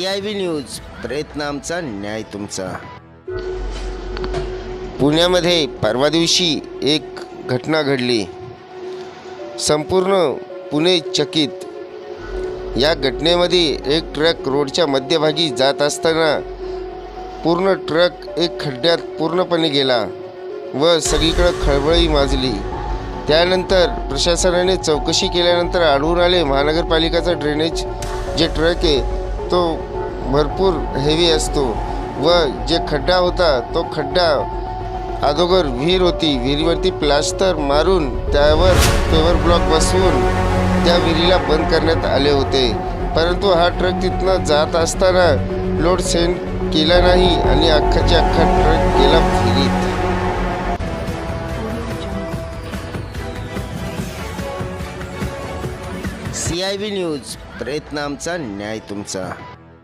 CIB news, प्रयत्न आमचा, न्याय तुमचा। पुण्यामध्ये परवा दिवशी एक घटना घडली। संपूर्ण पुणे चकित। या घटनेमध्ये एक ट्रक रोडच्या मध्यभागी जात असताना पूर्ण ट्रक एक खड्ड्यात पूर्णपणे गेला व सगळीकडे खळबळही माजली। त्यानंतर प्रशासनाने चौकशी केल्यानंतर आढळून आले महानगरपालिकेचा ड्रेनेज जे ट्रक आहे तो भरपूर हेवी असतो व जे खड्डा होता तो खड्डा अगोदर विहीर होती, विहिरीवरती प्लास्टर मारून त्यावर पेवर ब्लॉक बसवून त्या विहिरीला बंद करण्यात आले होते। परंतु हा ट्रक तिथनं जात असताना लोड सेंड केला नाही आणि अख्खाच्या अख्खा ट्रक गेला विहिरीत। CIB न्यूज, प्रयत्न आमचा, न्याय तुमचा।